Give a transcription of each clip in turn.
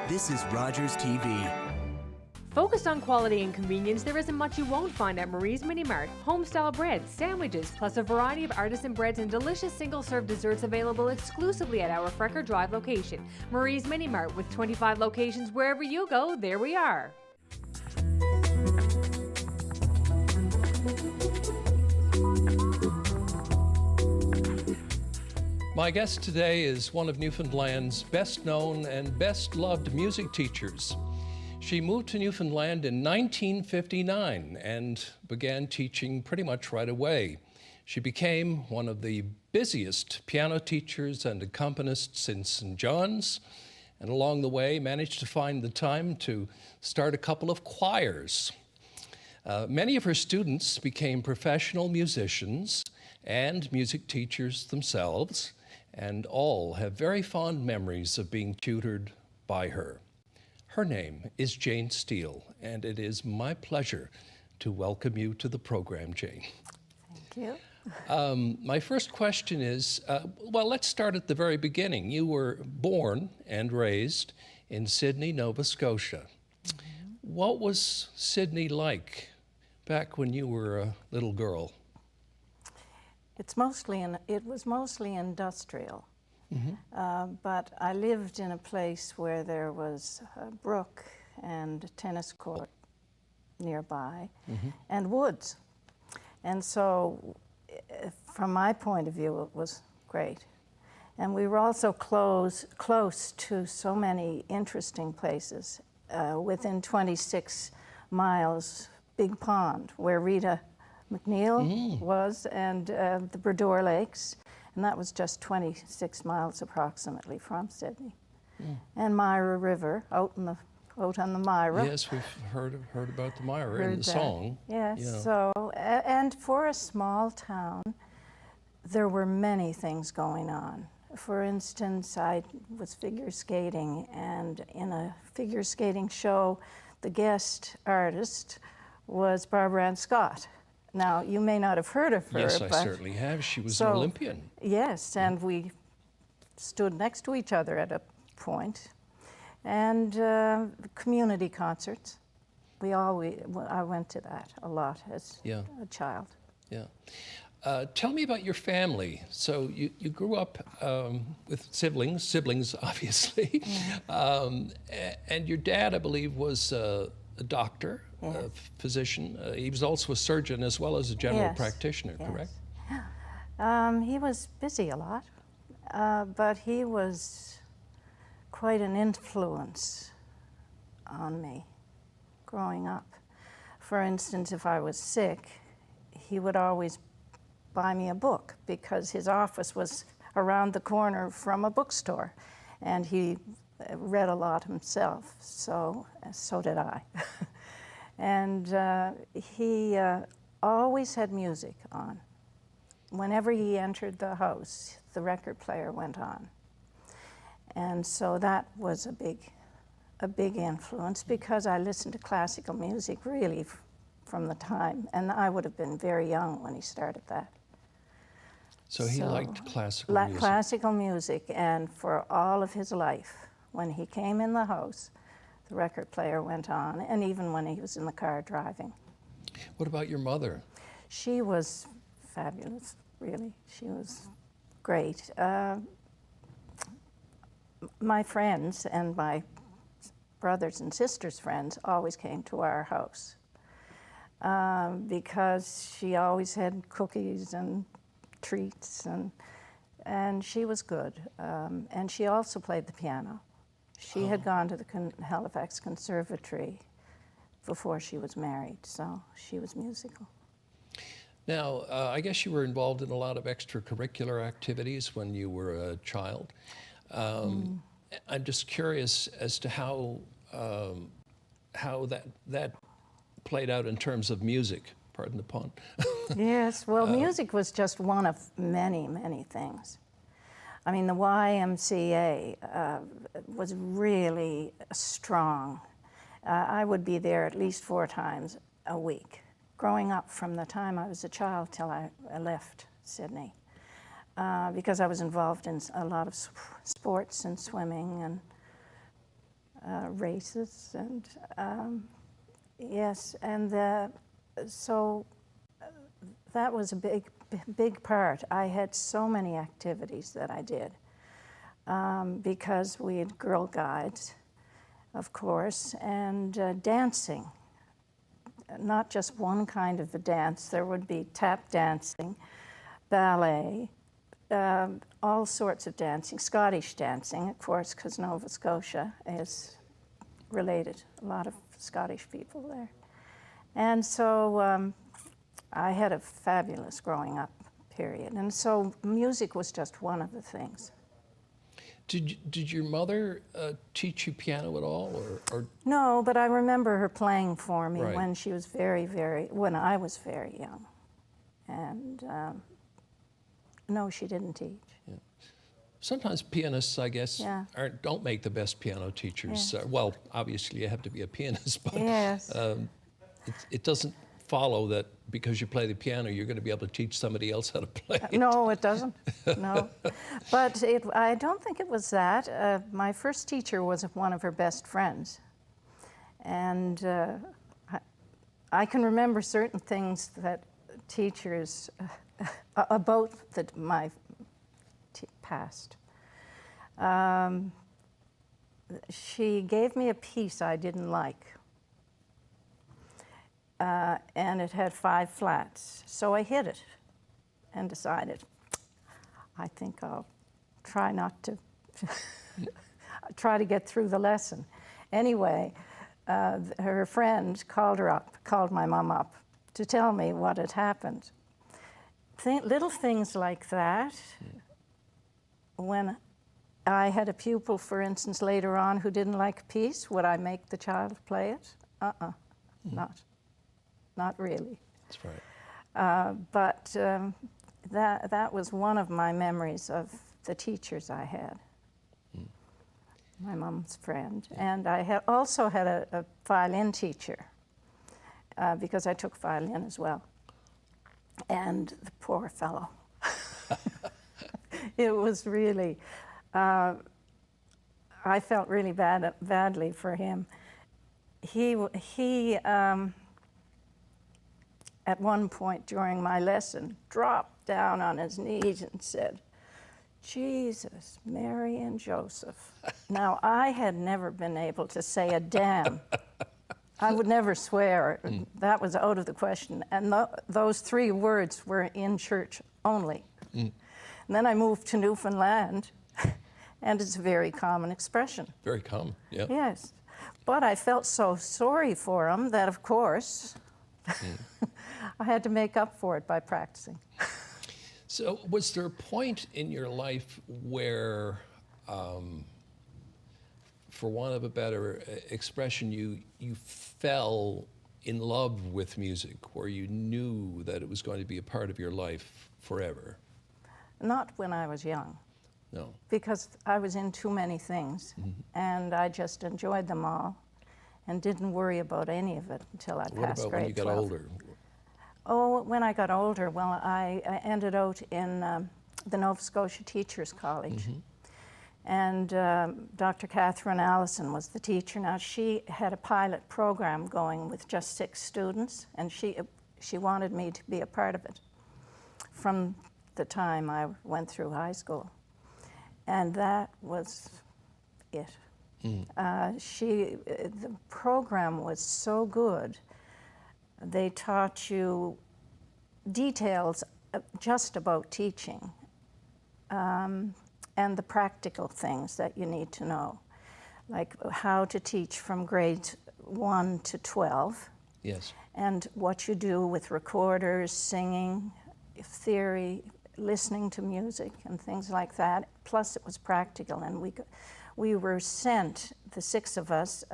This is Rogers TV. Focused on quality and convenience, there isn't much you won't find at Marie's Mini Mart. Home-style breads, sandwiches, plus a variety of artisan breads and delicious single-serve desserts available exclusively at our Frecker Drive location. Marie's Mini Mart, with 25 locations wherever you go, there we are. My guest today is one of Newfoundland's best-known and best-loved music teachers. She moved to Newfoundland in 1959 and began teaching pretty much right away. She became one of the busiest piano teachers and accompanists in St. John's, and along the way managed to find the time to start a couple of choirs. Many of her students became professional musicians and music teachers themselves, and all have very fond memories of being tutored by her. Her name is Jane Steele, and it is my pleasure to welcome you to the program, Jane. Thank you. My first question is, well, let's start at the very beginning. You were born and raised in Sydney, Nova Scotia. Mm-hmm. What was Sydney like back when you were a little girl? It was mostly industrial, Mm-hmm. but I lived in a place where there was a brook and a tennis court nearby, Mm-hmm. and woods. And so, from my point of view, it was great. And we were also close to so many interesting places. Within 26 miles, Big Pond, where Rita McNeil was, and the Bredor Lakes, and that was just 26 miles approximately from Sydney. And Myra River, out on the Myra. Yes, we've heard about the Myra in the song. Yes, Yeah. so, and for a small town, there were many things going on. For instance, I was figure skating, and in a figure skating show, the guest artist was Barbara Ann Scott. Now, you may not have heard of her. Yes, I certainly have. She was an Olympian. Yes, and we stood next to each other at a point. And community concerts. I went to that a lot as a child. Yeah. Tell me about your family. So you grew up with siblings obviously. Yeah. And your dad, I believe, was a doctor, Yes. a physician. He was also a surgeon as well as a general practitioner, Yes. correct? He was busy a lot, but he was quite an influence on me growing up. For instance, if I was sick, he would always buy me a book because his office was around the corner from a bookstore, and he read a lot himself, so did I. And he always had music on. Whenever he entered the house, the record player went on. And so that was a big influence, because I listened to classical music really from the time, and I would have been very young when he started that. So he liked classical music. Classical music, and for all of his life, when he came in the house, the record player went on, and even when he was in the car driving. What about your mother? She was fabulous, really. She was great. My friends and my brothers and sisters' friends always came to our house because she always had cookies and treats, and she was good. And she also played the piano. She had gone to the Halifax Conservatory before she was married, so she was musical. Now, I guess you were involved in a lot of extracurricular activities when you were a child. I'm just curious as to how that played out in terms of music. Pardon the pun. Yes, well, music was just one of many, many things. I mean, the YMCA was really strong. I would be there at least 4 times a week, growing up from the time I was a child till I left Sydney, because I was involved in a lot of sports and swimming, and races, and yes, and so that was a big part. I had so many activities that I did because we had Girl Guides, of course, and dancing. Not just one kind of a dance. There would be tap dancing, ballet, all sorts of dancing, Scottish dancing, of course, because Nova Scotia is related, a lot of Scottish people there. And so I had a fabulous growing up period. And so music was just one of the things. Did your mother teach you piano at all, or? No, but I remember her playing for me Right. when she was when I was very young. And no, she didn't teach. Yeah. Sometimes pianists, I guess, Yeah. don't make the best piano teachers. Yeah. Well, obviously you have to be a pianist, but Yes. it doesn't follow that because you play the piano, you're going to be able to teach somebody else how to play it. No, it doesn't. No. But I don't think it was that. My first teacher was one of her best friends. And I can remember certain things that teachers about my past. She gave me a piece I didn't like. And it had 5 flats. So I hit it and decided, I think I'll try not to, try to get through the lesson. Anyway, her friend called my mom up to tell me what had happened. Little things like that. When I had a pupil, for instance, later on who didn't like a piece, would I make the child play it? Not really. That's right. But that was one of my memories of the teachers I had. My mom's friend. And I also had a violin teacher because I took violin as well. And the poor fellow. It was really, I felt really badly for him. He at one point during my lesson, dropped down on his knees and said, "Jesus, Mary, and Joseph." Now, I had never been able to say a damn. I would never swear. That was out of the question. And those 3 words were in church only. And then I moved to Newfoundland, and it's a very common expression. Very common, yeah. Yes. But I felt so sorry for him that, of course, I had to make up for it by practicing. So was there a point in your life where, for want of a better expression, you fell in love with music, where you knew that it was going to be a part of your life forever? Not when I was young, No. because I was in too many things, and I just enjoyed them all and didn't worry about any of it until I What passed about grade when you got 12. older? Oh, when I got older, well, I ended out in the Nova Scotia Teachers College. And Dr. Catherine Allison was the teacher. Now, she had a pilot program going with just 6 students, and she wanted me to be a part of it from the time I went through high school. And that was it. The program was so good. They taught you details just about teaching and the practical things that you need to know, like how to teach from grade 1 to 12. Yes. And what you do with recorders, singing, theory, listening to music, and things like that. Plus, it was practical, and we were sent, the 6 of us.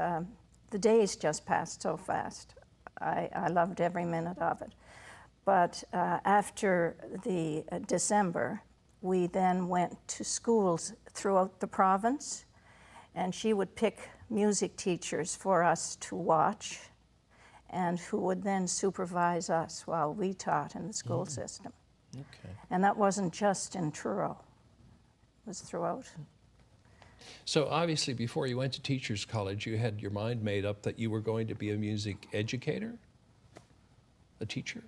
The days just passed so fast. I loved every minute of it. But after the December, we then went to schools throughout the province, and she would pick music teachers for us to watch, and who would then supervise us while we taught in the school system. Okay. And that wasn't just in Truro, it was throughout. So obviously, before you went to Teachers College, you had your mind made up that you were going to be a music educator, a teacher?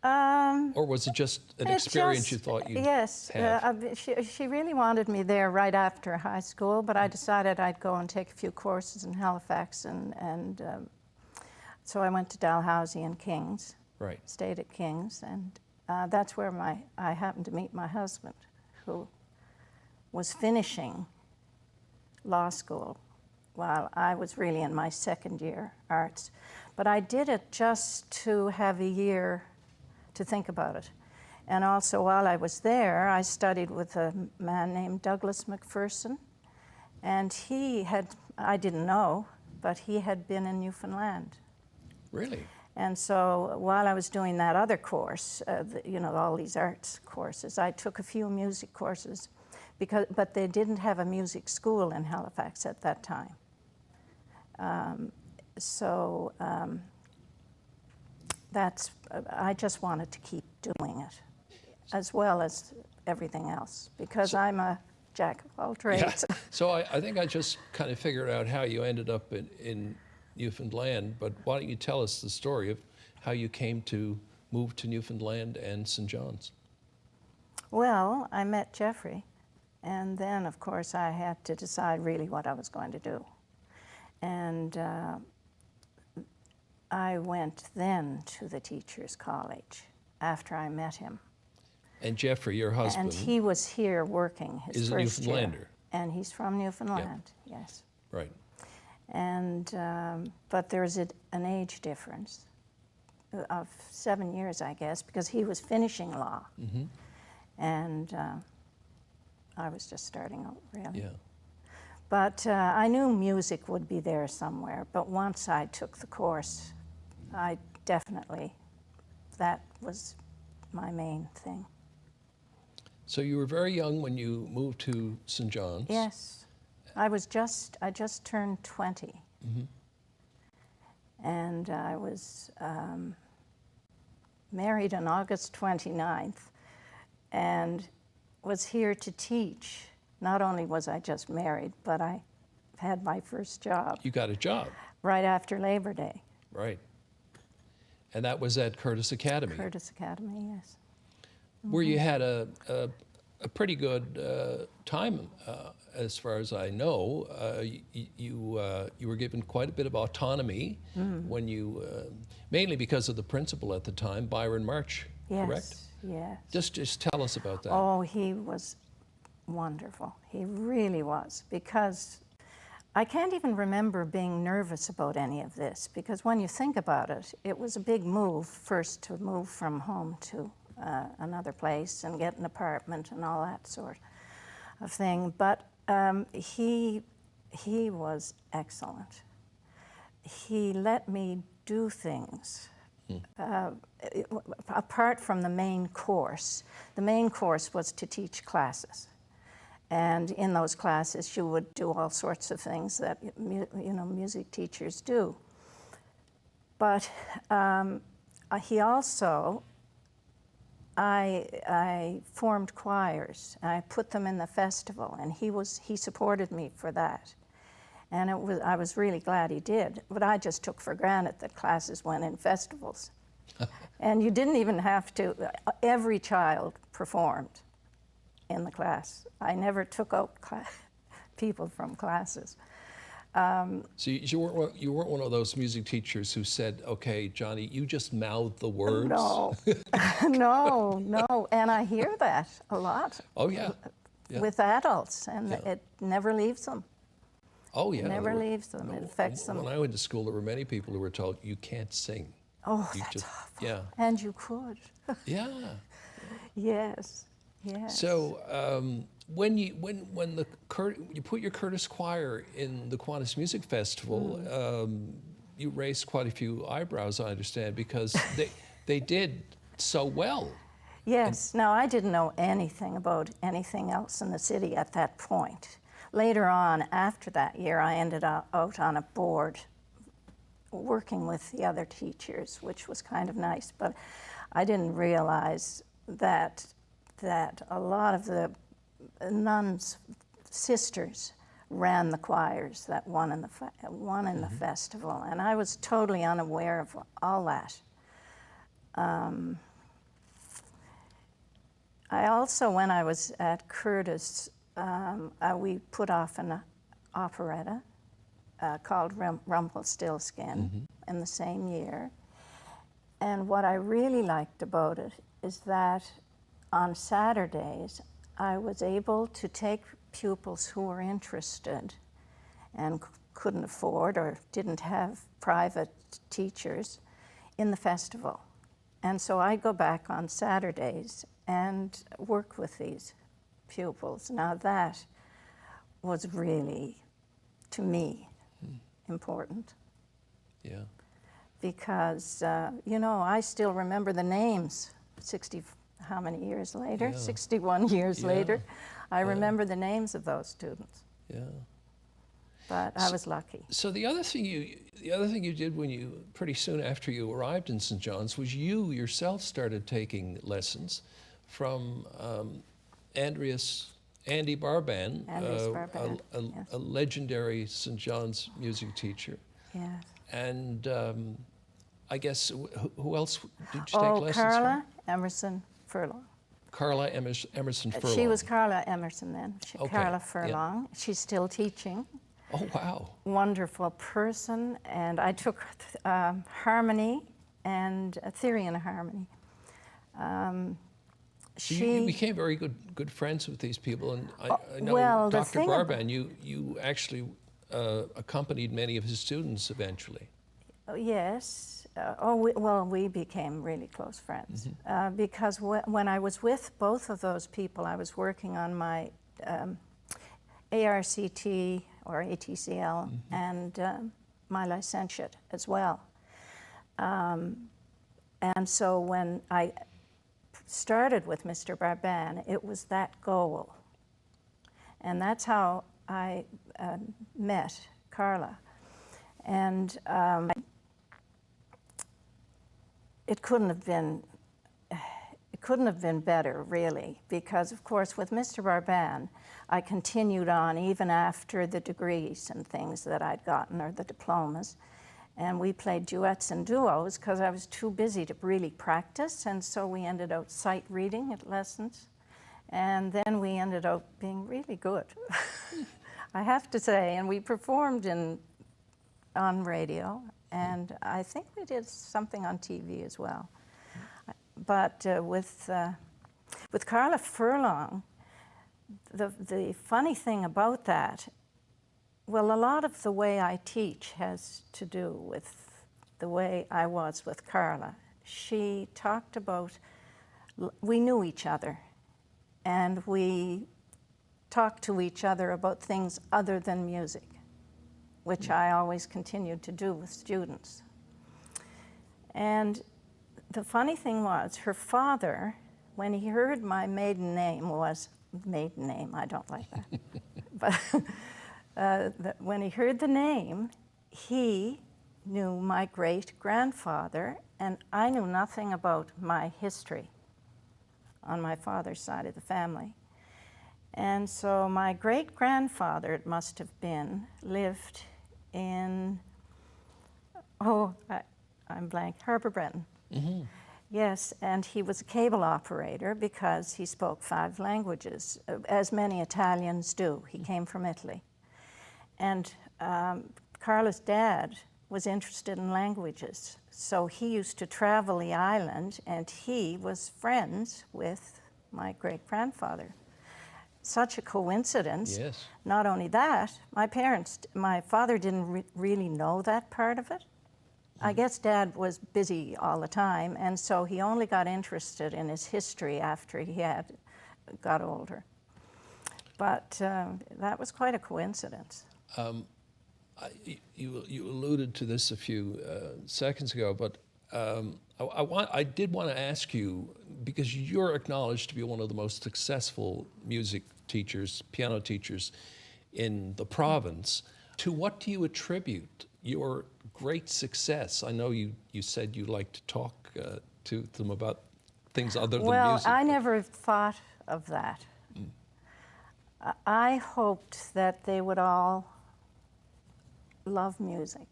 Or was it just an experience you thought you'd yes, have? she really wanted me there right after high school, but I decided I'd go and take a few courses in Halifax, and so I went to Dalhousie and King's. Right. Stayed at King's, and that's where I happened to meet my husband, who was finishing law school while I was really in my second year arts. But I did it just to have a year to think about it. And also while I was there, I studied with a man named Douglas McPherson, and I didn't know, but he had been in Newfoundland. Really? And so while I was doing that other course, all these arts courses, I took a few music courses, but they didn't have a music school in Halifax at that time. I just wanted to keep doing it, as well as everything else, because I'm a jack of all trades. Yeah. So I think I just kind of figured out how you ended up in Newfoundland, but why don't you tell us the story of how you came to move to Newfoundland and St. John's? Well, I met Jeffrey, and then, of course, I had to decide really what I was going to do. And I went then to the Teachers College after I met him. And Jeffrey, your husband, And he was here working his is a first year. Newfoundlander. And he's from Newfoundland, yes. Right. And but there's an age difference of 7 years, I guess, because he was finishing law, and I was just starting out, really. Yeah. But I knew music would be there somewhere. But once I took the course, that was my main thing. So you were very young when you moved to St. John's. Yes. I just turned 20. And I was married on August 29th and was here to teach. Not only was I just married, but I had my first job. You got a job. Right after Labor Day. Right. And that was at Curtis Academy. Curtis Academy, yes. Where you had a pretty good time, as far as I know. You were given quite a bit of autonomy when you, mainly because of the principal at the time, Byron March, correct? Yes. Just tell us about that. Oh, he was wonderful. He really was, because I can't even remember being nervous about any of this, because when you think about it, it was a big move, first to move from home to another place and get an apartment and all that sort of thing. But he was excellent. He let me do things apart from the main course. The main course was to teach classes. And in those classes, you would do all sorts of things that music teachers do. But he also, I formed choirs. I put them in the festival, and he supported me for that. And I was really glad he did. But I just took for granted that classes went in festivals. And you didn't even have to. Every child performed in the class. I never took out people from classes. So you weren't one of those music teachers who said, "Okay, Johnny, you just mouth the words." No, no, and I hear that a lot. Oh yeah. With adults, and it never leaves them. Oh yeah. It never leaves them. It affects them. When I went to school, there were many people who were told, "You can't sing." Oh, that's awful. Yeah. And you could. Yeah. Yes. Yes. So when you put your Curtis Choir in the Kiwanis Music Festival, you raised quite a few eyebrows, I understand, because they did so well. Yes. Now, I didn't know anything about anything else in the city at that point. Later on, after that year, I ended up out on a board working with the other teachers, which was kind of nice, but I didn't realize that a lot of the nuns sisters ran the choirs that won in the festival, and I was totally unaware of all that. I also, when I was at Curtis, we put off an operetta called Rumpelstiltskin in the same year. And what I really liked about it is that on Saturdays, I was able to take pupils who were interested and couldn't afford or didn't have private teachers in the festival. And so I'd go back on Saturdays and work with these pupils. Now that was really, to me, important. Yeah. Because, you know, I still remember the names 60, how many years later? Yeah. 61 years Yeah. later. I remember the names of those students. Yeah. But I was lucky. So the other thing you did when you, pretty soon after you arrived in St. John's, was you yourself started taking lessons from Andy Barban, a legendary St. John's music teacher. Yes. And I guess, who else did you take lessons Carla from? Emerson Furlong. Carla Emerson Furlong. She was Carla Emerson then. Okay, Carla Furlong. Yeah. She's still teaching. Oh, wow. Wonderful person. And I took harmony and theory and harmony. So you became very good friends with these people, and I know well, Dr. Barban, you actually accompanied many of his students eventually. Yes. We became really close friends because when I was with both of those people, I was working on my ARCT or ATCL and my licentiate as well. And so when I started with Mr. Barban, it was that goal. And that's how I met Carla. And it couldn't have been better, really, because of course with Mr. Barban, I continued on even after the degrees and things that I'd gotten, or the diplomas. And we played duets and duos because I was too busy to really practice, and so we ended up sight reading at lessons. And then we ended up being really good, I have to say. And we performed on radio, and I think we did something on TV as well. But with Carla Furlong, the funny thing about that, well, a lot of the way I teach has to do with the way I was with Carla. She talked about, we knew each other, and we talked to each other about things other than music, which I always continued to do with students. And the funny thing was, her father, when he heard my maiden name, I don't like that, but when he heard the name, he knew my great-grandfather, and I knew nothing about my history on my father's side of the family. And so my great-grandfather, it must have been, lived in, I'm blank, Harbour Breton. Mm-hmm. Yes, and he was a cable operator because he spoke 5 languages, as many Italians do. He came from Italy. And Carla's dad was interested in languages, so he used to travel the island, and he was friends with my great-grandfather. Such a coincidence. Yes. Not only that, my father didn't really know that part of it. I guess Dad was busy all the time, and so he only got interested in his history after he had got older. But that was quite a coincidence. You alluded to this a few seconds ago, but I did want to ask you, because you're acknowledged to be one of the most successful music teachers, piano teachers in the province, to what do you attribute your great success? I know you said you like to talk to them about things other than music. Well, I never thought of that. I hoped that they would all love music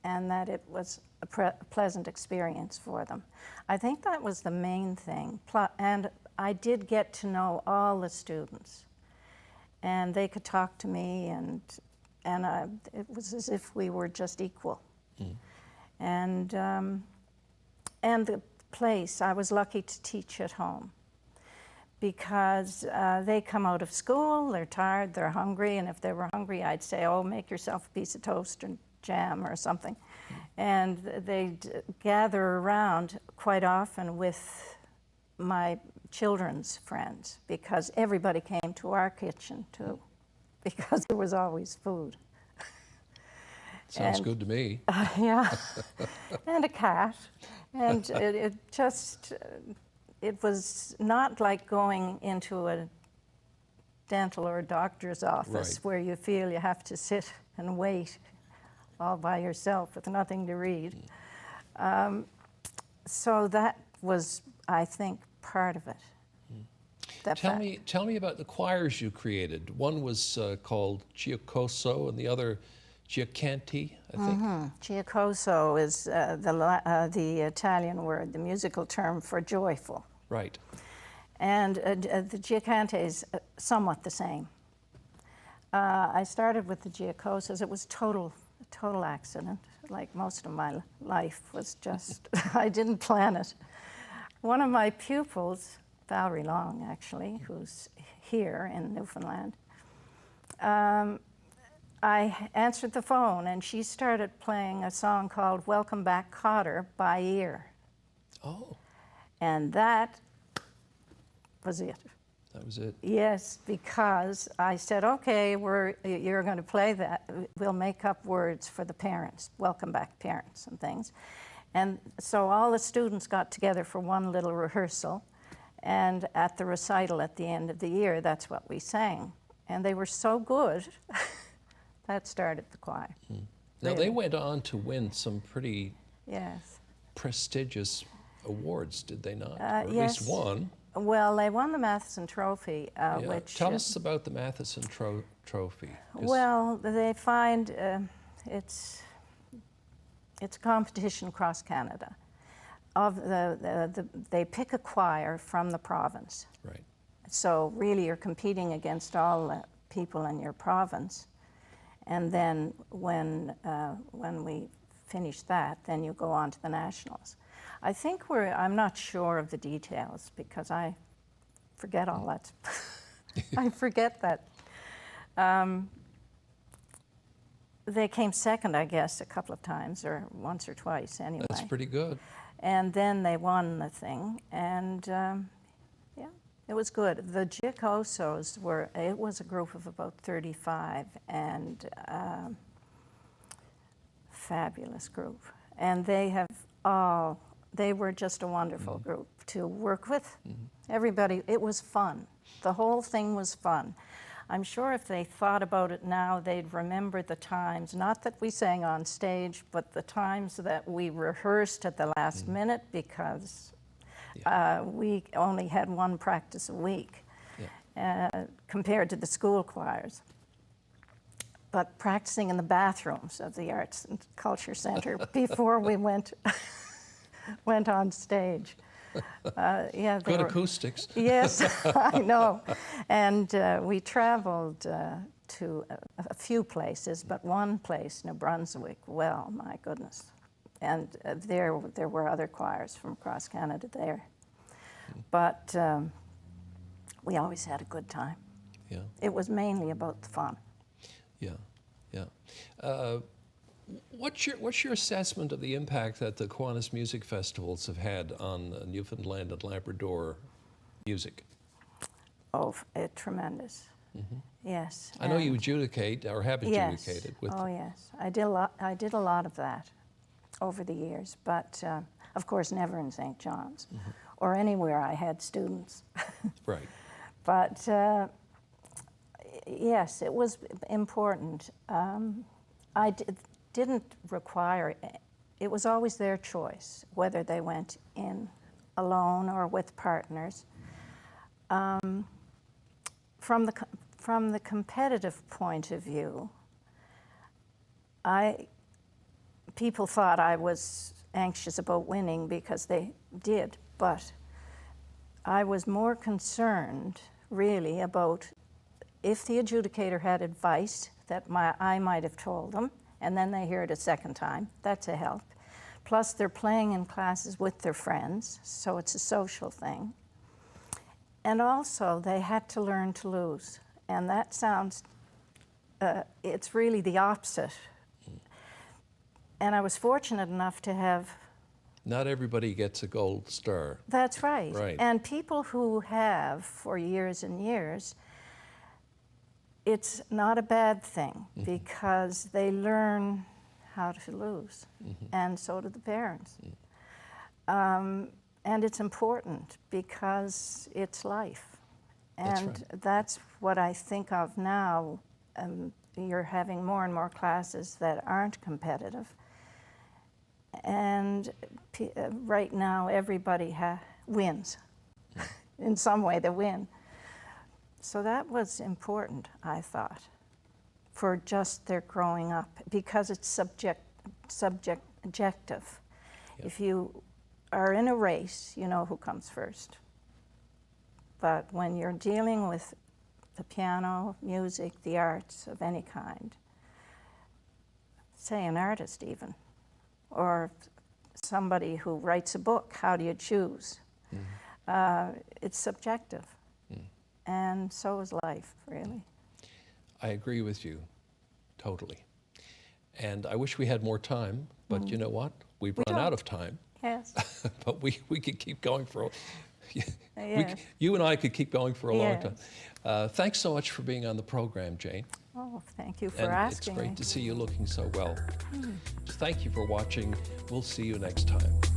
and that it was a pleasant experience for them. I think that was the main thing. And I did get to know all the students, and they could talk to me, and it was as if we were just equal. And the place, I was lucky to teach at home, because they come out of school, they're tired, they're hungry, and if they were hungry, I'd say, oh, make yourself a piece of toast and jam or something. And they'd gather around quite often with my children's friends, because everybody came to our kitchen too, because there was always food. Sounds good to me. Yeah, and a cat. And it just, it was not like going into a dental or a doctor's office where you feel you have to sit and wait all by yourself with nothing to read. So that was, I think, part of it. Tell me about the choirs you created. One was called Giocoso and the other Giacanti, I think. Giocoso is the Italian word, the musical term for joyful. Right. And the Giacanti is somewhat the same. I started with the Giacosas. It was total accident. Like most of my life was just, I didn't plan it. One of my pupils, Valerie Long actually, who's here in Newfoundland, I answered the phone and she started playing a song called Welcome Back Cotter by ear. Oh. And that was it. That was it. Yes, because I said, okay, you're going to play that. We'll make up words for the parents, welcome back parents and things. And so all the students got together for one little rehearsal, and at the recital at the end of the year, that's what we sang. And they were so good, that started the choir. Now they went on to win some pretty prestigious awards, did they not? Or at least one. Well, they won the Matheson Trophy, which... Tell us about the Matheson Trophy. Well, they find it's a competition across Canada. They pick a choir from the province. Right. So really you're competing against all the people in your province. And then when we finish that, then you go on to the nationals. I think I'm not sure of the details because I forget all that. I forget that. They came second, I guess, a couple of times, or once or twice anyway. That's pretty good. And then they won the thing, and it was good. The Giocosos it was a group of about 35, and fabulous group. And they were just a wonderful group to work with. Everybody, it was fun. The whole thing was fun. I'm sure if they thought about it now, they'd remember the times, not that we sang on stage, but the times that we rehearsed at the last minute, because we only had one practice a week compared to the school choirs. But practicing in the bathrooms of the Arts and Culture Center before we went on stage. Good acoustics. Yes, I know. And we traveled to a few places, but one place, New Brunswick, well, my goodness. And there were other choirs from across Canada there. But we always had a good time. Yeah. It was mainly about the fun. Yeah, yeah. What's your assessment of the impact that the Kiwanis Music Festivals have had on Newfoundland and Labrador music? Oh, tremendous. Yes. I know you adjudicate or have adjudicated with. Oh yes, I did a lot of that over the years, but of course never in St. John's or anywhere I had students. Right. But yes, it was important. I didn't require, it was always their choice, whether they went in alone or with partners. From from the competitive point of view, people thought I was anxious about winning because they did, but I was more concerned really about if the adjudicator had advice that I might have told them, and then they hear it a second time, that's a help. Plus they're playing in classes with their friends, so it's a social thing. And also they had to learn to lose, and that sounds, it's really the opposite. And I was fortunate enough to have... Not everybody gets a gold star. That's right. Right. And people who have for years and years, it's not a bad thing because they learn how to lose, and so do the parents. And it's important because it's life. And that's what I think of now. You're having more and more classes that aren't competitive. And right now, everybody wins. In some way, they win. So that was important, I thought, for just their growing up, because it's subjective. Yep. If you are in a race, you know who comes first. But when you're dealing with the piano, music, the arts of any kind, say an artist even, or somebody who writes a book, how do you choose? It's subjective. And so is life, really. I agree with you, totally. And I wish we had more time, but you know what? We've run out of time. Yes. But we could keep going for, Yes. you and I could keep going for a long time. Thanks so much for being on the program, Jane. Oh, thank you for And asking it's great me. to see you looking so well. Thank you for watching. We'll see you next time.